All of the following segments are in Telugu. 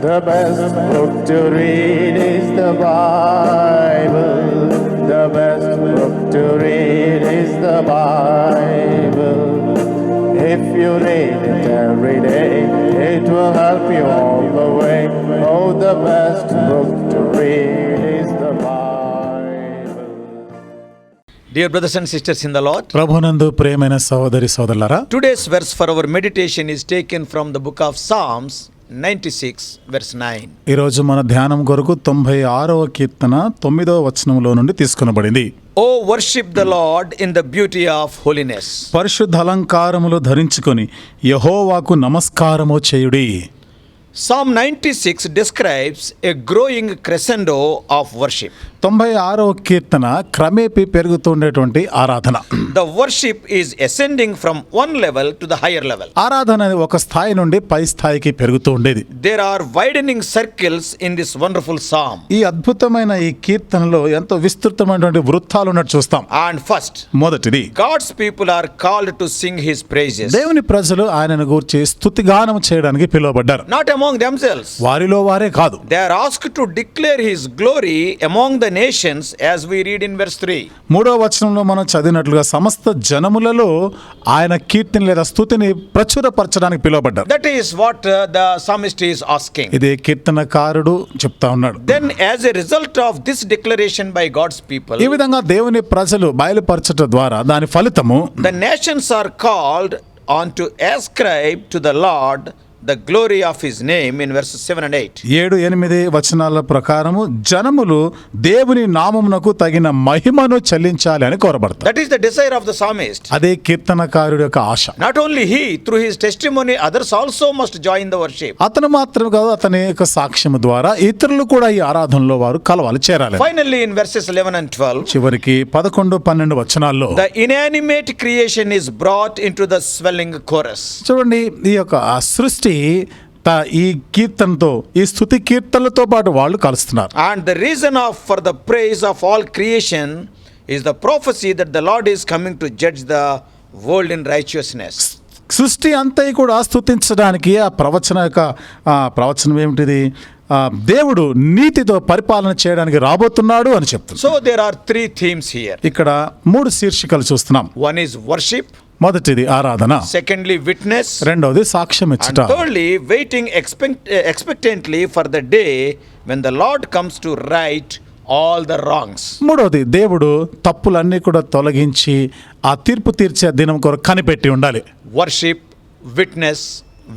The best book to read is the Bible. The best book to read is the Bible. If you read it every day, it will help you all the way. Oh, the best book to read is the Bible. Dear brothers and sisters in the Lord, ప్రభునందు ప్రియమైన సహోదరి సోదరులారా, today's verse for our meditation is taken from the book of Psalms 96 verse 9. ఈరోజు మన ధ్యానం కొరకు 96వ కీర్తన 9వ వచనంలో నుండి తీసుకొనబడింది. Oh, worship the Lord in the beauty of holiness. పరిశుద్ధ అలంకారములు ధరించుకొని యెహోవాకు నమస్కారము చేయుడి. Psalm 96 describes a growing crescendo of worship. 96వ కీర్తన క్రమేపీ పెరుగుతుండేటువంటి ఆరాధన. The worship is ascending from one level to the higher level. ఆరాధన ఒక స్థాయి నుండి పై స్థాయికి పెరుగుతూ ఉండేది. There are widening circles in this wonderful psalm. ఈ అద్భుతమైన ఈ కీర్తనలో ఎంతో విస్తృతమైనటువంటి వృత్తాలు ఉన్నట్టు చూస్తాం. And first, మొదటిది, God's people are called to sing his praises. దేవుని ప్రజలు ఆయనను గూర్చి స్తుతిగానం చేయడానికి పిలువబడ్డారు. Not among themselves. వారిలో వారే కాదు. They are asked to declare his glory among the nations, as we read in verse 3. 3వ వచనంలో మనం చదివినట్లుగా సమస్త జనములలో ఆయన కీర్తిని లేదా స్తుతిని ప్రచురపరచడానికి పిలువబడ్డారు. That is what the psalmist is asking. ఇది కీర్తనకారుడు చెప్తా ఉన్నాడు. Then, as a result of this declaration by God's people, ఈ విధంగా దేవుని ప్రజలు బయలుపరచట ద్వారా దాని ఫలితము the nations are called on to ascribe to the Lord the glory of his name in verses 7 and 8. 7-8 వచనాల ప్రకారము జనములు దేవుని నామమునకు తగిన మహిమను చెల్లించాలి అని కోరబడతారు. That is the desire of the psalmist. అదే కీర్తనకారుడి యొక్క ఆశ. Not only he, through his testimony, others also must join the worship. అతను మాత్రమే కాదు, అతని యొక్క సాక్ష్యము ద్వారా ఇతరులు కూడా ఈ ఆరాధనలో వారు కలవాలి, చేరాలి. Finally, in verses 11 and 12, చివరికి 11-12 వచనాల్లో the inanimate creation is brought into the swelling chorus. చూడండి, ఈ యొక్క సృష్టి ఈ కీర్తనతో, ఈ స్తుతి కీర్తనలతో పాటు వాళ్ళు కలుస్తున్నారు. And the reason for the praise of all creation is the prophecy that the Lord is coming to judge the world in righteousness. సృష్టి అంతా కూడా స్తుతించడానికి ఆ ప్రవచనం ఏమిటిది? దేవుడు నీతితో పరిపాలన చేయడానికి రాబోతున్నాడు అని చెప్తుంది. So there are three themes here. ఇక్కడ 3 శీర్షికలు చూస్తున్నాం. One is worship, మొదటిది ఆరాధన, secondly witness, రెండవది సాక్ష్యం and ఇచ్చుట, thirdly waiting expectantly for the day when the Lord comes to right all the wrongs. మూడవది దేవుడు తప్పులన్నీ కూడా తొలగించి ఆ తీర్పు తీర్చే దినం కొరకు కనిపెట్టి ఉండాలి. Worship, witness,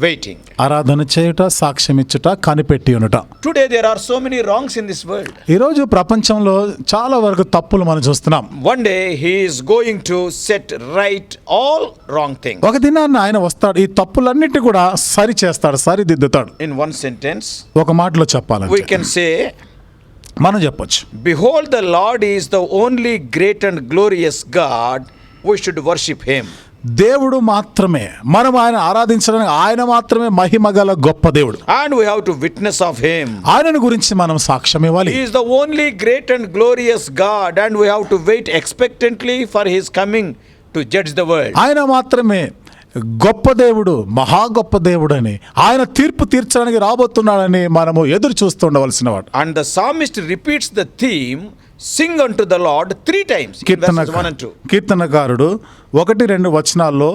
waiting. ఆరాధన చేయుట, సాక్ష్యం ఇచ్చుట, కనిపెట్టి ఉండుట. Today there are so many wrongs in this world. ఈరోజు ప్రపంచంలో చాలా వరకు తప్పులు మనం చూస్తున్నాం. One day he is going to set right all wrong things. ఒక దినాన్ని ఆయన వస్తాడు, ఈ తప్పులన్నిటి కూడా సరి చేస్తాడు, సరిదిద్దుతాడు. In one sentence, ఒక మాటలో we చెప్పాలంటే can say, మనం చెప్పొచ్చు, behold, the Lord is the only great and glorious God. We should worship him. దేవుడు మాత్రమే, మనం ఆయన ఆరాధించడానికి ఆయన మాత్రమే మహిమ గల గొప్ప దేవుడు. And we have to witness of him. ఆయనను గురించి మనం సాక్ష్యం ఇవ్వాలి. He is the only great and glorious God, and we have to wait expectantly for his coming to judge the world. ఆయన మాత్రమే గొప్ప దేవుడు, మహా గొప్ప దేవుడని, ఆయన తీర్పు తీర్చడానికి రాబోతున్నాడని మనము ఎదురు చూస్తుండవలసిన వాడు. And the psalmist repeats the theme, sing unto the Lord 3 times in verses 1 and 2. కీర్తనకారుడు 1-2 వచనాల్లో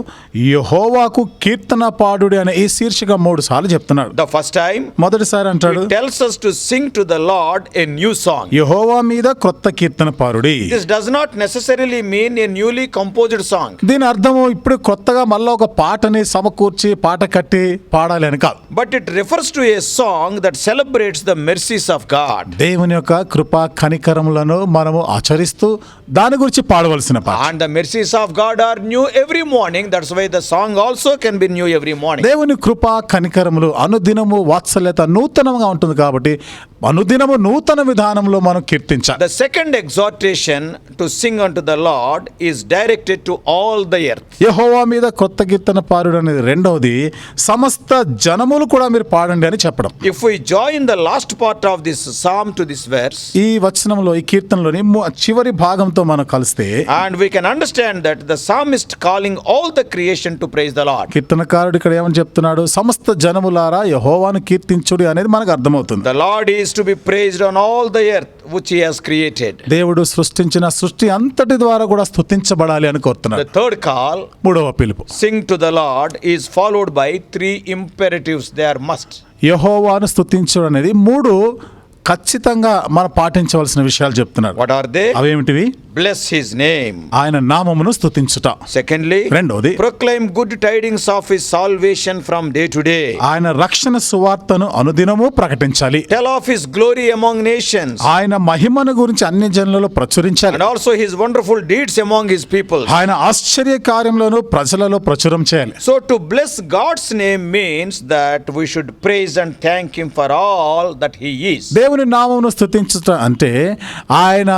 యెహోవాకు కీర్తన పాడుడి అనే ఈ శీర్షిక 3 సార్లు చెప్తున్నాడు. The first time మొదటిసారి అంటాడు, he tells us to sing to the Lord a new song. యెహోవా మీద క్రొత్త కీర్తన పాడుడి. This does not necessarily mean a newly composed song. దీని అర్థము ఇప్పుడు కొత్తగా మళ్ళీ ఒక పాటని సమకూర్చి పాట కట్టి పాడాలి అని కాదు. But it refers to a song that celebrates the mercies of God. దేవుని యొక్క కృపా కనికరములను మనము ఆచరిస్తూ దాని గురించి పాడవలసిన పాట. And the mercies of God are new every morning. That's why the song also can be new every morning. దేవుని కృపా కనికరములు అనుదినము వాత్సల్యత నూతనంగా ఉంటుంది కాబట్టి అనుదినము నూతన విధానంలో మనం కీర్తించాలి. The second exhortation to sing unto the Lord is directed to all the earth. యెహోవా మీద కొత్త కీర్తన పాడుడు అనేది రెండవది, సమస్త జనములు కూడా మీరు పాడండి అని చెప్పడం. If we join the last part of this psalm to this verse, ఈ వచనంలో, ఈ కీర్తనలోని చివరి భాగంతో మనం కలిస్తే, and we can understand that the psalm psalmist calling all the creation to praise the Lord. కీర్తనకారుడు ఇక్కడ ఏమని చెప్తున్నాడు? సమస్త జనములారా యెహోవాను కీర్తించుడి అనేది మనకు అర్థమవుతుంది. The Lord is to be praised on all the earth which he has created. దేవుడు సృష్టించిన సృష్టి అంతటి ద్వారా కూడా స్తుతించబడాలి అని కోరుతున్నాడు. The third call, మూడవ పిలుపు, sing to the Lord, is followed by three imperatives. They are must. యెహోవాను స్తుతించుడు అనేది మూడు ఖచ్చితంగా మనం పాటించవలసిన విషయాలు చెప్తున్నాడు. What are they? అవేమిటివి? Bless his name. ఆయన నామమును స్తుతించుట. Secondly, రెండవది, proclaim good tidings of his salvation from day to day. ఆయన రక్షణ సువార్తను అనుదినము ప్రకటించాలి. Tell of his glory among nations. ఆయన మహిమను గురించి అన్ని జనులలో ప్రచురించాలి. And also his wonderful deeds among his people. ఆయన ఆశ్చర్య కార్యములను ప్రజలలో ప్రచురం చేయాలి. So to bless God's name means that we should praise and thank him for all that he is. దేవుని నామమును స్తుతించుట అంటే ఆయన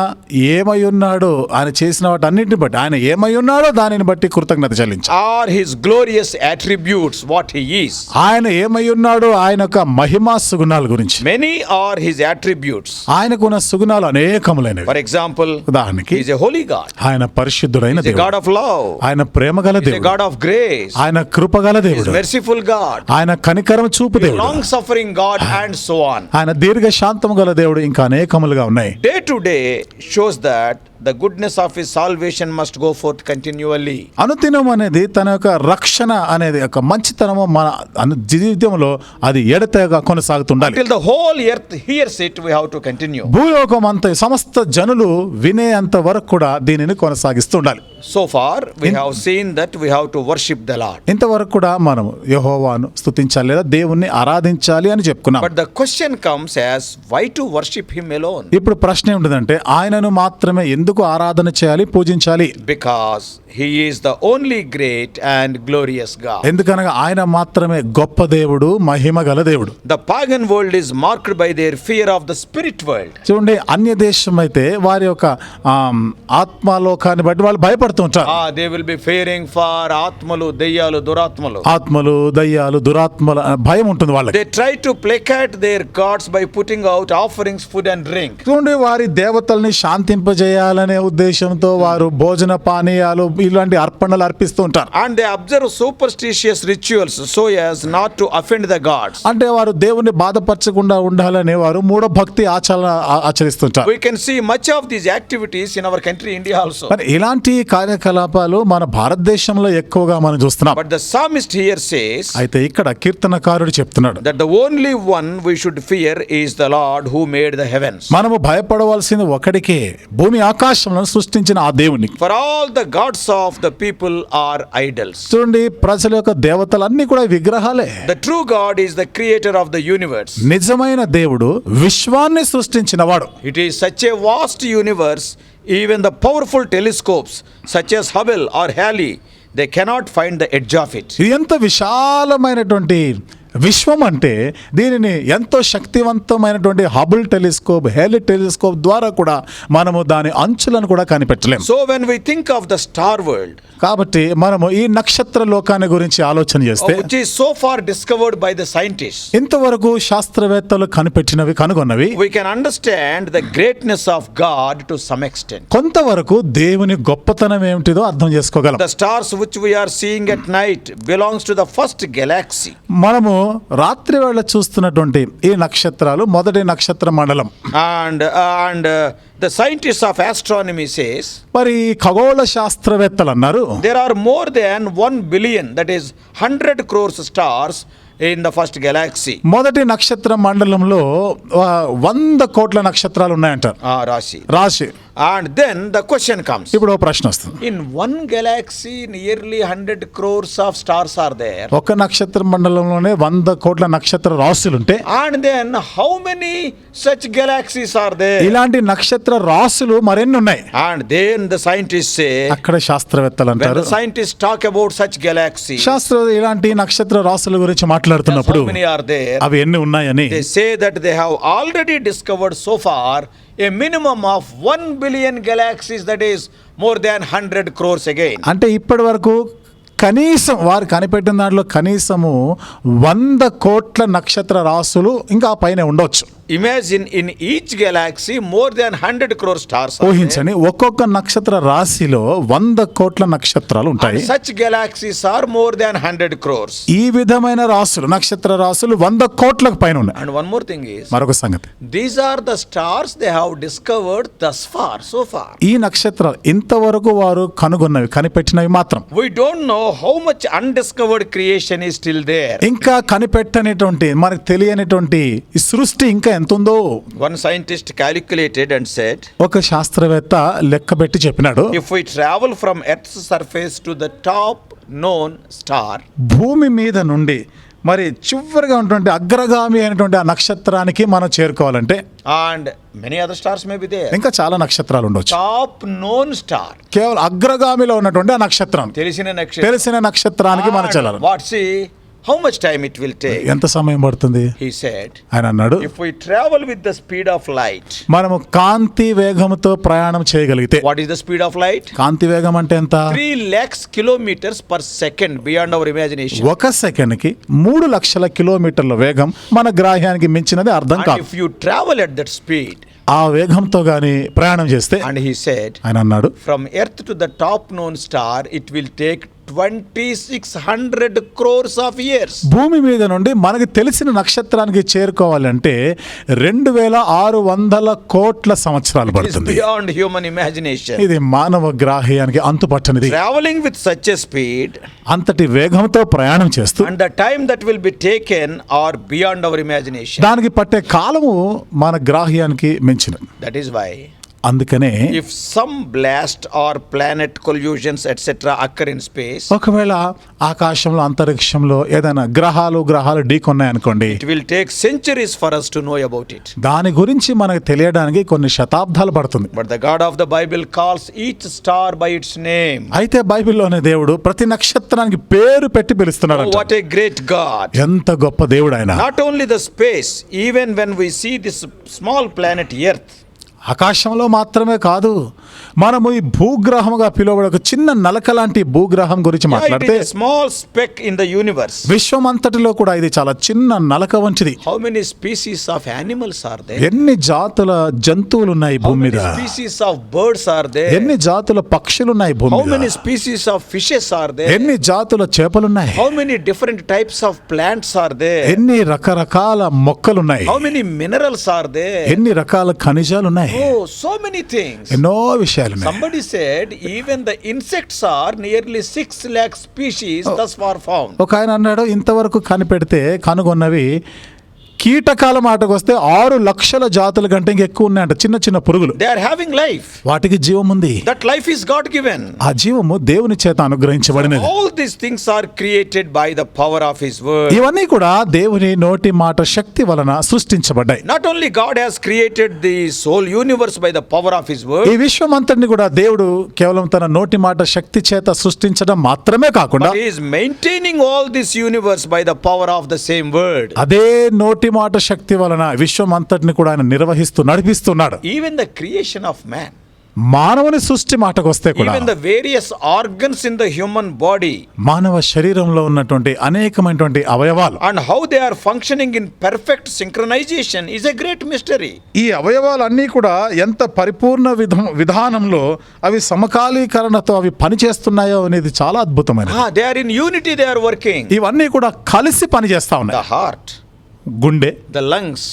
ఏమై ఉన్నాడో, ఆయన చేసిన వాటన్నిటిని బట్టి, ఆయన ఏమై ఉన్నాడో దానిని బట్టి కృతజ్ఞత చెల్లించాలి. Are his glorious attributes what he is. ఆయన ఏమై ఉన్నాడో ఆయన యొక్క మహిమా సుగుణాల గురించి. Many are his attributes. ఆయనకున్న సుగుణాలు అనేకములైనవి. For example, ఉదాహరణకి he is a holy God. ఆయన పరిశుద్ధుడైన He is a God దేవుడు, of love. ఆయన ప్రేమగల He is a దేవుడు, God of grace. ఆయన కృపగల He is దేవుడు, merciful God. ఆయన కనికరం చూపు దేవుడు, Long suffering God, and so on. ఆయన దీర్ఘ శాంతము గల దేవుడు, ఇంకా అనేకములుగా ఉన్నాయి. Day to day shows that the goodness of his salvation must go forth continually. అనుదినం అనేది తన యొక్క రక్షణ అనేది ఒక మంచితనము మన జీవితంలో అది ఎడతెగక కొనసాగుతుండాలి. Till the whole earth hears it, we have to continue. భూలోకం అంతా సమస్త జనులు వినేంత వరకు కూడా దీనిని కొనసాగిస్తుండాలి. So far we have seen that we have to worship the Lord. ఇంతవరకు కూడా మనం యెహోవాను స్తుతించాలి లేదా దేవుణ్ణి ఆరాధించాలి అని చెప్పుకున్నాం. But the question comes as why to worship him alone? ఇప్పుడు ప్రశ్న ఏమిటంటే ఆయనను మాత్రమే ఎందుకు ఆరాధన చేయాలి, పూజించాలి? Because he is the only great and glorious God. ఎందుకనగా ఆయన మాత్రమే గొప్ప దేవుడు, మహిమ గల దేవుడు. The pagan world is marked by their fear of the spirit world. చూడండి, అన్య దేశం అయితే వారి యొక్క ఆత్మలోకాన్ని బట్టి వాళ్ళు భయపడుతుంటారు. They will be fearing for ఆత్మలు, దయ్యాలు, దురాత్మలు. ఆత్మలు, దయ్యాలు, దురాత్మల భయం ఉంటుంది వాళ్ళకి. They try to placate their gods by putting out offerings, food and drink. చూడండి, వారి దేవతల్ని శాంతింపజేయాలనే ఉద్దేశంతో వారు భోజన పానీయాలు ఇలాంటి అర్పణలు అర్పిస్తూ ఉంటారు. And they observe superstitious rituals so as not to offend the gods. అంటే వారు దేవుణ్ణి బాధపరచకుండా ఉండాలని వారు మూఢ భక్తి ఆచరిస్తుంటారు. We can see much of these activities in our country India also. మరి ఇలాంటి కార్యకలాపాలు మన భారతదేశంలో ఎక్కువగా మనం చూస్తున్నాం. But the psalmist here says అయితే ఇక్కడ కీర్తనకారుడు చెప్తున్నాడు that the only one we should fear is the Lord who made the heavens. మనము భయపడవలసింది ఒకడికే, భూమి ఆకాశములను సృష్టించిన ఆ దేవునికి. For all the gods of the people are idols. చూడండి, ప్రజల యొక్క దేవతలన్నీ కూడా విగ్రహాలే. The true God is the creator of the universe. నిజమైన దేవుడు విశ్వాన్ని సృష్టించినవాడు. It is such a vast universe, even the powerful telescopes such as Hubble or Halley, they cannot find the edge of it. ఇది ఎంత విశాలమైనటువంటి విశ్వం అంటే దీనిని ఎంతో శక్తివంతమైనటువంటి హబుల్ టెలిస్కోప్, హేలీ టెలిస్కోప్ ద్వారా కూడా మనము దాని అంచులను కూడా కనిపెట్టలేము. So when we think of the star world, కాబట్టి మనము ఈ నక్షత్ర లోకాన్ని గురించి ఆలోచన చేస్తే, which is so far discovered by the scientists, ఇంతవరకు శాస్త్రవేత్తలు కనుగొన్నవి, we can understand the greatness of God to some extent. కొంతవరకు దేవుని గొప్పతనం ఏమిటిదో అర్థం చేసుకోగలం. The stars which we are seeing at night belongs to the first galaxy. మనము రాత్రి వేళ చూస్తున్నటువంటి ఈ నక్షత్రాలు మొదటి నక్షత్ర మండలం. And the scientists of astronomy says, మరి ఖగోళ శాస్త్రవేత్తలు అన్నారు, there are more than 1 billion, that is 100 crores stars in the first galaxy. మొదటి నక్షత్ర మండలంలో 100 కోట్ల నక్షత్రాలు ఉన్నాయంటారు. రాశి. And then the question comes, ఇప్పుడు ప్రశ్న వస్తుంది, in one galaxy nearly 100 crores of stars are there. ఒక నక్షత్ర మండలంలోనే 100 కోట్ల నక్షత్ర రాశులుంటే, and then how many such galaxies are there? ఇలాంటి నక్షత్ర రాశులు మరెన్ని ఉన్నాయి? And then the scientists say, అక్కడ శాస్త్రవేత్తలు when అంటారు, the scientists talk about such galaxies, ఇలాంటి నక్షత్ర రాశుల గురించి మాట్లాడుతున్నప్పుడు how many are there? అవి ఎన్ని ఉన్నాయని They say that they have already discovered so far a minimum of 1 billion galaxies, that is more than 100 crores again. అంటే ఇప్పటి వరకు కనీసం వారు కనిపెట్టిన దాంట్లో కనీసము 100 కోట్ల నక్షత్ర రాశులు ఇంకా పైన ఉండొచ్చు. Imagine in each galaxy more than 100 crore stars are there. ఊహించండి, ఒక్కొక్క నక్షత్ర రాశిలో 100 కోట్ల నక్షత్రాలు ఉంటాయి. And such galaxies are more than 100 crores. ఈ విధమైన రాసులు, నక్షత్ర రాసులు 100 కోట్లకు పైన ఉన్నాయి. And one more thing is, మరొక సంగతి, these are the stars they have discovered thus far, so far. ఈ నక్షత్రాలు ఇంతవరకు వారు కనుగొన్నవి, కనిపెట్టినవి మాత్రం. We don't know how much undiscovered creation is still there. ఇంకా కనిపెట్టనిటువంటి, మనకు తెలియనిటువంటి ఈ సృష్టి ఇంకా ఎంత ఉందో. One scientist calculated and said, ఒక శాస్త్రవేత్త లెక్కబెట్టి చెప్పినాడు, if we travel from Earth's surface to the top known star, భూమి మీద నుండి మరి చివరిగా ఉన్నటువంటి అగ్రగామి అయినటువంటి ఆ నక్షత్రానికి మనం చేరుకోవాలంటే, and many other stars may be there, ఇంకా చాలా నక్షత్రాలు ఉండొచ్చు. top known star, కేవలం అగ్రగామిలో ఉన్నటువంటి ఆ నక్షత్రం, తెలిసిన నక్షత్రానికి మనం చెల్లాలి. What see? How much time it will take? ఎంత సమయం పడుతుంది? He said, ఆయన అన్నాడు, if we travel with the speed of light. మనము కాంతి వేగంతో ప్రయాణం చేయగలిగితే. What is the speed of light? కాంతి వేగం అంటే ఎంత? 3 lakhs kilometers per second, beyond our imagination. ఒక సెకండ్కి 3 లక్షల కిలోమీటర్ల వేగం మన గ్రాహ్యానికి మించినది అర్థం And కాదు. if you travel at that speed, ఆ వేగంతో గాని ప్రయాణం చేస్తే, and he said, ఆయన అన్నాడు, from Earth to the top known star, it will take 2600 crores of years. భూమి మీద నుండి మనకి తెలిసిన నక్షత్రానికి చేరుకోవాలంటే 2600 కోట్ల సంవత్సరాలు It is పడుతుంది. beyond human imagination. ఇది మానవ గ్రాహ్యానికి అంతుపట్టనిది. Traveling with such a speed, అంతటి వేగంతో ప్రయాణం చేస్తూ and the time that will be taken are beyond our imagination. దానికి పట్టే కాలము మన గ్రాహ్యానికి మించినది. That is why, అందుకనే if some blast or planet collisions etc. occur in space, ఒకవేళ ఆకాశంలో, అంతరిక్షంలో ఏదైనా గ్రహాలు ఢీకొన్నాయనుకోండి, it will take centuries for us to know about it. దాని గురించి మనకు తెలియడానికి కొన్ని శతాబ్దాలు పడుతుంది. But the God of the Bible calls each star by its name. అయితే బైబిల్లోనే దేవుడు ప్రతి నక్షత్రానికి పేరు పెట్టి పిలుస్తున్నాడు. Oh, what a great God. ఎంత గొప్ప దేవుడు ఆయన. Not only the space, even when we see this small planet Earth, ఆకాశంలో మాత్రమే కాదు, మనము ఈ భూగ్రహముగా పిలువబడే ఒక చిన్న నలక లాంటి భూగ్రహం గురించి it మాట్లాడితే, is a small speck in the universe. విశ్వం అంతటిలో కూడా ఇది చాలా చిన్న నలక వంటిది. How many species of animals are there? ఎన్ని జాతుల జంతువులు ఉన్నాయి How భూమి many మీద? species of birds are there? ఎన్ని జాతుల పక్షులు ఉన్నాయి భూమి How many మీద? species of fishes are there? ఎన్ని జాతుల చేపలున్నాయి? How many different types of plants are there? ఎన్ని రకరకాల మొక్కలున్నాయి? How many minerals are there? ఎన్ని రకాల ఖనిజాలున్నాయి? Oh, so many things. ఎన్నో విషయాలున్నాయి. Somebody said even the insects are nearly 6 lakh species thus far found. ఒక ఆయన అన్నాడు, ఇంతవరకు కనుగొన్నవి కీటకాల మాటకు వస్తే 6 లక్షల జాతుల కంటే ఎక్కువ ఉన్నాయంట. చిన్న చిన్న పురుగులు, They are having life. వాటికి జీవం ఉంది. That life is God given. ఆ జీవము దేవుని చేత అనుగ్రహించబడినది. All these things are created by the power of His word. ఇవన్నీ కూడా దేవుని నోటి మాట శక్తి వలన సృష్టించబడ్డాయి. Not only God has created this whole universe by the power of His word, ఈ విశ్వం అంతటిని కూడా దేవుడు కేవలం తన నోటి మాట శక్తి చేత సృష్టించడం మాత్రమే కాకుండా, but He is maintaining all this universe by the power of the same word. అదే నోటి మాట శక్తి వలన విశ్వం అంతటిని కూడా ఆయన నడిపిస్తున్నాడు. Even the creation of man, మానవుని సృష్టి మాటకు వస్తే కూడా, even the various organs in the human body, మానవ శరీరంలో ఉన్నటువంటి అనేకమైనటువంటి అవయవాలు and how they are functioning in perfect synchronization is a great mystery. ఈ అవయవాలన్నీ కూడా ఎంత పరిపూర్ణ విధానంలో అవి సమకాలీకరణతో అవి పనిచేస్తున్నాయో అనేది చాలా అద్భుతమైనది. They are in unity, they are working. ఇవన్నీ కూడా కలిసి పనిచేస్తా ఉన్నాయి. The heart, గుండె, the lungs,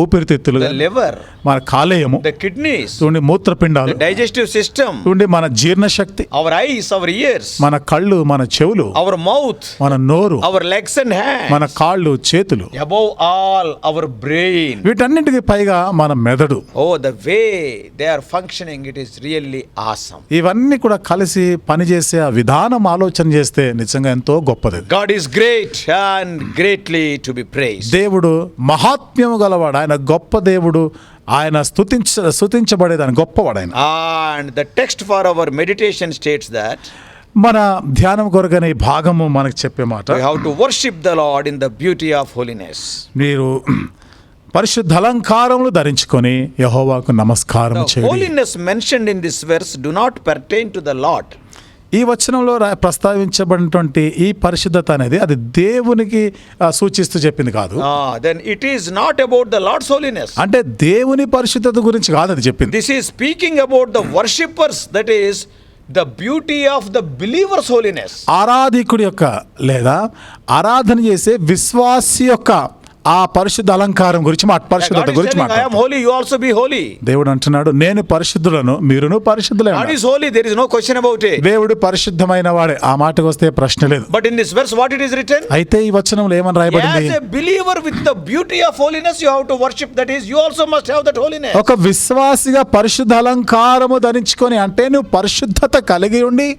ఊపిరితిత్తులు, the liver, మన కాలేయము, the kidneys, చూడండి మూత్రపిండాలు, the digestive system, చూడండి మన జీర్ణశక్తి, our eyes, our ears, మన కళ్ళు, మన చెవులు, our mouth, మన నోరు, our legs and hands, మన కాళ్ళు, చేతులు, above all our brain. వీటన్నిటికీ పైగా మన మెదడు. Oh, the way they are functioning, it is really awesome. ఇవన్నీ కూడా కలిసి పనిచేసే ఆ విధానం ఆలోచన చేస్తే నిజంగా ఎంతో గొప్పది. God is great and greatly to be praised. దేవుడు మహాత్మ్యము గలవాడు, ఆయన గొప్ప దేవుడు, ఆయన స్తుతించబడేదాని గొప్పవాడు ఆయన. And the text for our meditation states that మన ధ్యానం కొరకనే ఈ భాగము మనకు చెప్పే మాట, we have to worship the Lord in the beauty of holiness. మీరు పరిశుద్ధ అలంకారములు ధరించుకొని యెహోవాకు నమస్కారం The చేయండి. holiness mentioned in this verse do not pertain to the Lord. ఈ వచనంలో ప్రస్తావించబడినటువంటి ఈ పరిశుద్ధత అనేది అది దేవునికి సూచిస్తూ చెప్పింది కాదు. Then it is not about the Lord's holiness. అంటే దేవుని పరిశుద్ధత గురించి కాదు అది చెప్పింది. This is speaking about the worshippers, that is the beauty of the believer's holiness. ఆరాధికుడి యొక్క లేదా ఆరాధన చేసే విశ్వాసి యొక్క ఆ పరిశుద్ధ అలంకారం గురించి పరిశుద్ధత గురించి I am holy, you also be holy. దేవుడు అంటున్నాడు, నేను పరిశుద్ధులను మీరును పరిశుద్ధులే. God is holy, there is no question about it. దేవుడు పరిశుద్ధమైన వాడే, ఆ మాటకు వస్తే ప్రశ్న లేదు. But in this verse what it is written? అయితే ఈ వచనంలో ఏమని రాయబడింది? As a believer with the beauty of holiness you have to worship, that is you also must have that holiness. ఒక విశ్వాసిగా పరిశుద్ధ అలంకారము ధరించుకొని అంటే నువ్వు పరిశుద్ధత కలిగి ఉండి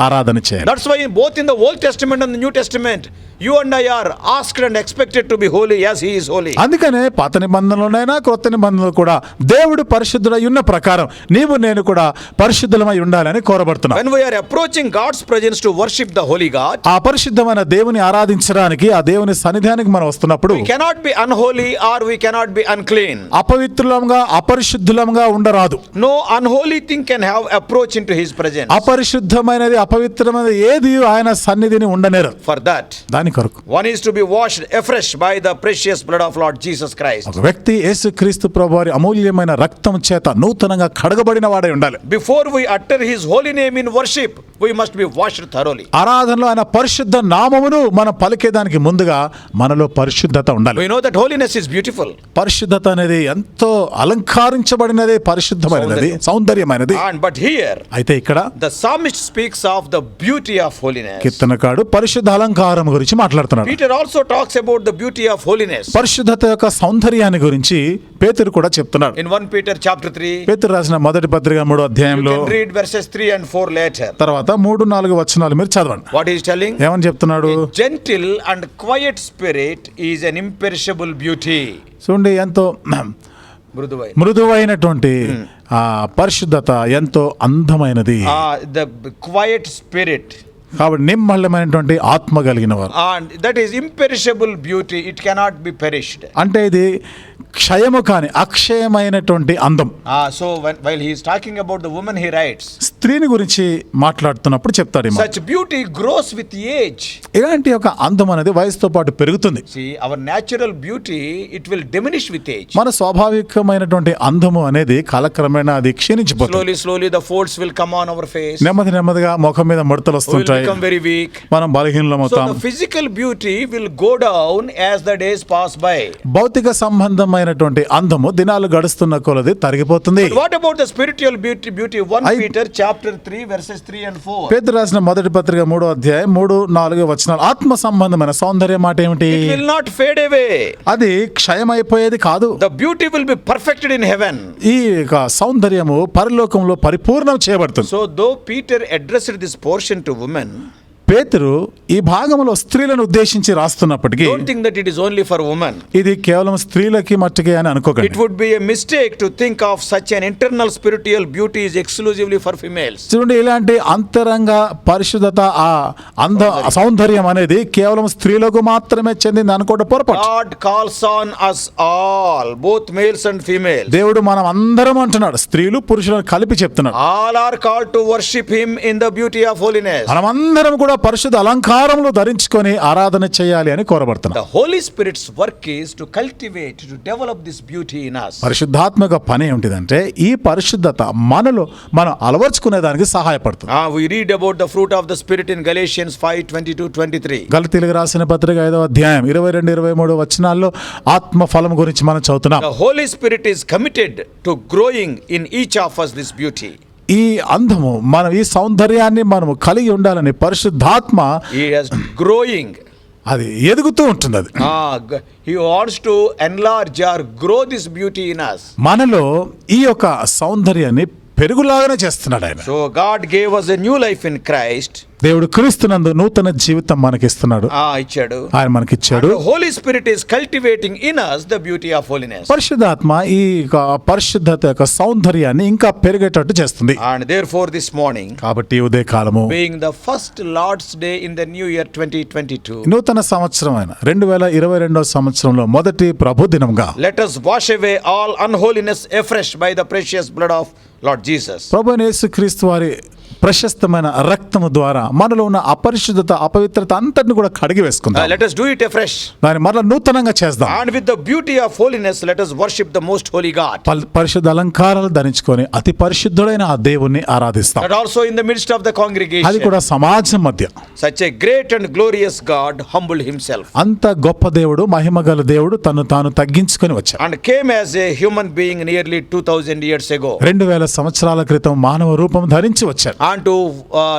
ఆరాధన చేయాలి. That's why both in the Old Testament and the New Testament you and I are asked and expected to be holy as he is holy. అందుకనే పాత నిబంధనలోనైనా క్రొత్త నిబంధనలో కూడా దేవుడు పరిశుద్ధుడై ఉన్న ప్రకారం నీవు నేను కూడా పరిశుద్ధులమై ఉండాలని కోరబడుతున్నాం. When we are approaching God's presence to worship the holy God, ఆ పరిశుద్ధమైన దేవుని ఆరాధించడానికి ఆ దేవుని సన్నిధానానికి మనం వస్తున్నప్పుడు we cannot be unholy or we cannot be unclean. అపవిత్రులంగా అపరిశుద్ధులంగా ఉండరాదు. No unholy thing can have approach into his presence. అపరిశుద్ధమైనది అపవిత్రమైనది ఏది ఆయన సన్నిధిని ఉండనేరు. For that దాని కొరకు one is to be washed afresh by the precious blood of Lord Jesus Christ. ఒక వ్యక్తి యేసుక్రీస్తు ప్రభువారి అమూల్యమైన రక్తం చేత నూతనంగా కడగబడిన వాడై ఉండాలి. Before we utter his holy name in worship, we must be washed thoroughly. ఆరాధనలో ఆయన పరిశుద్ధ నామమును మనం పలికేదానికి ముందుగా మనలో పరిశుద్ధత ఉండాలి. We know that holiness is beautiful. పరిశుద్ధత అనేది ఎంతో అలంకరించబడినది, పరిశుద్ధమైనది, సౌందర్యమైనది. But here అయితే ఇక్కడ the psalmist speaks of the beauty of holiness. కీర్తనకారుడు పరిశుద్ధ అలంకారం గురించి మాట్లాడుతున్నాడు. Peter also talks about the beauty of holiness. పరిశుద్ధత యొక్క సౌందర్యాన్ని గురించి పేతురు కూడా చెప్తున్నాడు. In 1 Peter chapter 3, పేతురు రాసిన మొదటి పత్రిక 3వ అధ్యాయంలో you can read verses 3 and 4 later. తర్వాత 3-4 వచనాలు మీరు చదవండి. What he is telling? ఏమని చెప్తున్నాడు? A gentle and quiet spirit is an imperishable beauty. చూడండి, ఎంతో మృదువైనటువంటి ఆ పరిశుద్ధత ఎంతో అందమైనది. The quiet spirit, కాబట్టి నిమ్మళమైనటువంటి ఆత్మ కలిగిన వారు. and that is imperishable beauty, it cannot be perished. అంటే ఇది క్షయము కాని అక్షయమైనటువంటి అందం. So while he is talking about the woman, he writes, స్త్రీని గురించి మాట్లాడుతున్నప్పుడు చెప్తాడు, such beauty grows with age. ఇలాంటి ఒక అందం అనేది వయసుతో పాటు పెరుగుతుంది. See, our natural beauty, it will diminish with age. మన స్వాభావికమైనటువంటి అందము అనేది కాలక్రమేణా అది క్షీణించిపోతుంది. Slowly the folds will come on our face. నెమ్మదిగా ముఖం మీద ముడతలు వస్తుంటాయి. We will become very weak. మనం బలహీనమవుతాం. So the physical beauty will go down as the days pass by. భౌతిక సంబంధమైనటువంటి అందము దినాలు గడుస్తున్న కొలది తరిగిపోతుంది. But what about the spiritual beauty? 1 Peter chapter 3 verses 3 and 4. పేతురు రాసిన మొదటి పత్రిక 3వ అధ్యాయం 3-4 వచనాలు. ఆత్మ సంబంధమైన సౌందర్యం మాట ఏమిటి? It will not fade away. అది క్షయమైపోయేది కాదు. The beauty will be perfected in heaven. ఈ సౌందర్యము పరలోకంలో పరిపూర్ణం చేయబడుతుంది. So though Peter addressed this portion to women, పేతురు ఈ భాగంలో స్త్రీలను ఉద్దేశించి రాస్తున్నప్పటికీ don't think that it is only for women. ఇది కేవలం స్త్రీలకి మట్టుకే అని అనుకోకండి. It would be a mistake to think of such an internal spiritual beauty is exclusively for females. చూడండి, ఇలాంటి అంతరంగ పరిశుద్ధత ఆ సౌందర్యం అనేది కేవలం స్త్రీలకు మాత్రమే చెందింది అనుకోవడం పొరపాటు. God calls on us all, both males and females. దేవుడు మనం అందరం అంటున్నాడు, స్త్రీలు పురుషులను కలిపి చెప్తున్నాడు. All are called to worship him in the beauty of holiness. మనమందరం కూడా పరిశుద్ధ అలంకారములు ధరించుకొని ఆరాధన చేయాలి అని కోరబడుతున్నాం. The Holy Spirit's work is to cultivate, to develop this beauty in us. పరిశుద్ధాత్మక పని ఏంటిదంటే ఈ పరిశుద్ధత మనలో మనం అలవర్చుకునే దానికి సహాయపడుతుంది. We read about the fruit of the Spirit in Galatians 5:22-23. గలతీయులకు రాసిన పత్రిక 5వ అధ్యాయం 22-23 వచనాల్లో ఆత్మ ఫలం గురించి మనం చదువుతున్నాం. The Holy Spirit is committed to growing in each of us this beauty. ఈ అందము మనం ఈ సౌందర్యాన్ని మనము కలిగి ఉండాలని పరిశుద్ధాత్మ He is growing. అది ఎదుగుతూ ఉంటుంది. అది He wants to enlarge or grow this beauty in us. మనలో ఈ యొక్క సౌందర్యాన్ని పెరుగులాగానే చేస్తున్నాడు ఆయన. So God gave us a new life in Christ. దేవుడు క్రీస్తునందు నూతన జీవితం మనకిస్తున్నాడు. ఇచ్చాడు. ఆయన మనకిచ్చాడు. The Holy Spirit is cultivating in us the beauty of holiness. పరిశుద్ధాత్మ ఈ పరిశుద్ధత యొక్క సౌందర్యాన్ని ఇంకా పెరిగేటట్టు చేస్తుంది. And therefore this morning, కాబట్టి ఉదయ కాలము being the first Lord's Day in the new year 2022, నూతన సంవత్సరమైన 2022వ సంవత్సరంలో మొదటి ప్రభు దినంగా let us wash away all unholiness afresh by the precious blood of Lord Jesus. ప్రభువైన యేసుక్రీస్తు వారి ప్రశస్తమైన రక్తము ద్వారా మనలో ఉన్న అపరిశుద్ధత అపవిత్రత అంతటిని కూడా కడిగి వేసుకుందాం. Let us do it afresh. దాన్ని మరలా నూతనంగా చేద్దాం. And with the beauty of holiness, let us worship the most holy God. పరిశుద్ధ అలంకారాలు ధరించుకొని అతి పరిశుద్ధుడైన ఆ దేవుణ్ణి ఆరాధిస్తాం. That also in the midst of the congregation. అది కూడా సమాజం మధ్య Such a great and glorious God humbled himself. అంత గొప్ప దేవుడు మహిమగల దేవుడు తను తాను తగ్గించుకొని వచ్చాడు. And came as a human being nearly 2000 years ago. 2000 సంవత్సరాల క్రితం మానవ రూపం ధరించి వచ్చాడు. And to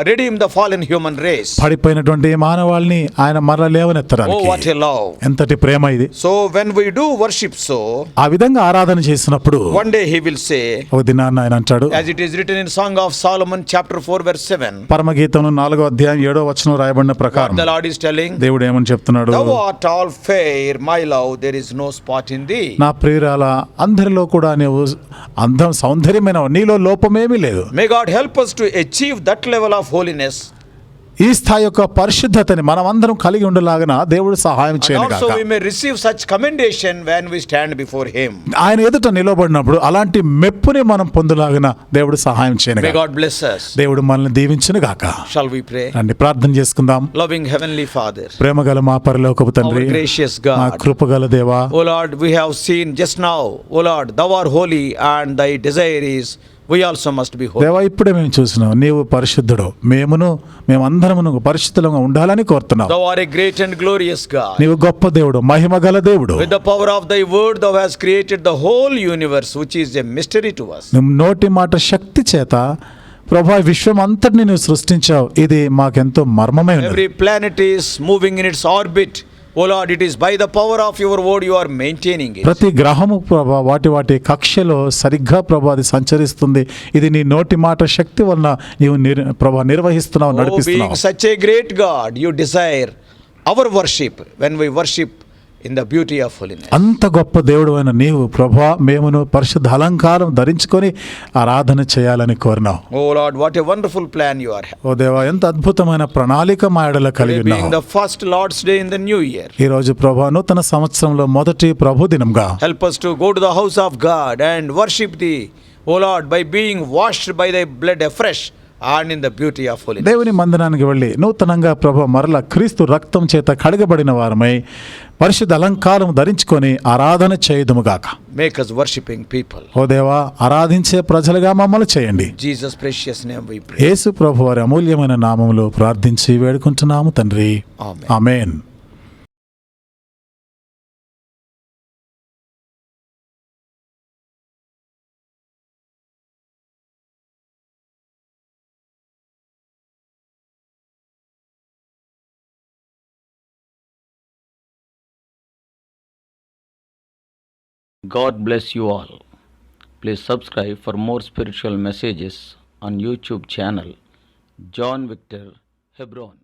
redeem the fallen human race. పడిపోయినటువంటి మానవాళిని ఆయన మరల లేవనెత్తడానికి. Oh, what a love. ఎంతటి ప్రేమ ఇది. So when we do worship so, ఆ విధంగా ఆరాధన చేసినప్పుడు one day he will say, ఒక దినాన్న ఆయన అంటాడు, as it is written in Song of Solomon chapter 4 verse 7. పరమగీతం 4వ అధ్యాయం 7వ వచనం రాయబడిన ప్రకారం The Lord is telling, దేవుడు ఏమని చెప్తున్నాడు? thou art all fair, my love, there is no spot in thee. నా ప్రియురాల అందరిలో కూడా నీవు అందం సౌందర్యమైన నీలో లోపమేమీ లేదు. May God help us to achieve that level of holiness. ఈ స్థాయి యొక్క పరిశుద్ధతని మనం అందరం కలిగి ఉండలాగన దేవుడు సహాయం And చేయను also గాక. we may receive such commendation when we stand before him. ఆయన ఎదుట నిలబడినప్పుడు అలాంటి మెప్పుని మనం పొందులాగన దేవుడు సహాయం చేయను May గాక. God bless us. దేవుడు మనల్ని దీవించును గాక. Shall we pray? రండి ప్రార్థన చేసుకుందాం. Loving heavenly Father, ప్రేమగల మా పరలోకపు తండ్రి, our gracious మా God, కృపగల దేవా, O Lord, we have seen just now, O Lord, thou art holy and thy desire is we also must be holy. దేవా ఇప్పుడే మేము చూసినాం నీవు పరిశుద్ధుడు, మేమందరమును పరిశుద్ధంగా ఉండాలని కోరుతున్నావు. Thou art a great and glorious God. నీవు గొప్ప దేవుడు, మహిమగల దేవుడు. With the power of thy word thou hast created the whole universe, which is a mystery to us. నువ్వు నోటి మాట శక్తి చేత ప్రభా విశ్వం అంతటిని నువ్వు సృష్టించావు. ఇది మాకెంతో మర్మమై ఉన్నది. Every planet is moving in its orbit. O Lord, it is by the power of your word you are maintaining it. ప్రతి గ్రహము ప్రభా వాటి కక్షలో సరిగ్గా ప్రభా అది సంచరిస్తుంది. ఇది నీ నోటి మాట శక్తి వలన నీవు ప్రభా నిర్వహిస్తున్నావు, Oh, being నడిపిస్తున్నావు. such a great God, you desire our worship when we worship in the beauty of holiness. అంత గొప్ప దేవుడు అయిన నీవు ప్రభా మేమును పరిశుద్ధ అలంకారం ధరించుకొని ఆరాధన చేయాలని కోరినావు. Oh Lord, what a wonderful plan you are having. ఓ దేవా ఎంత అద్భుతమైన ప్రణాళిక మా ఎడల కలిగి Today being ఉన్నావు. the first Lord's Day in the new year. ఈ రోజు ప్రభా నూతన సంవత్సరంలో మొదటి ప్రభు దినంగా Help us to go to the house of God and worship thee, O Lord, by being washed by thy blood afresh and in the beauty of holiness. దేవుని మందిరానికి వెళ్ళి నూతనంగా ప్రభు మరల క్రీస్తు రక్తం చేత కడగబడిన వారమై పరిశుద్ధ అలంకారం ధరించుకొని ఆరాధన చేయుదుముగాక. Make us worshipping people. ఓ దేవా ఆరాధించే ప్రజలుగా మమ్మల్ని చేయండి. Jesus' precious name we pray. యేసు ప్రభు వారి అమూల్యమైన నామములో ప్రార్థించి వేడుకుంటున్నాము తండ్రి. Amen. Amen. God bless you all. Please subscribe for more spiritual messages on YouTube channel John Victor Hebron.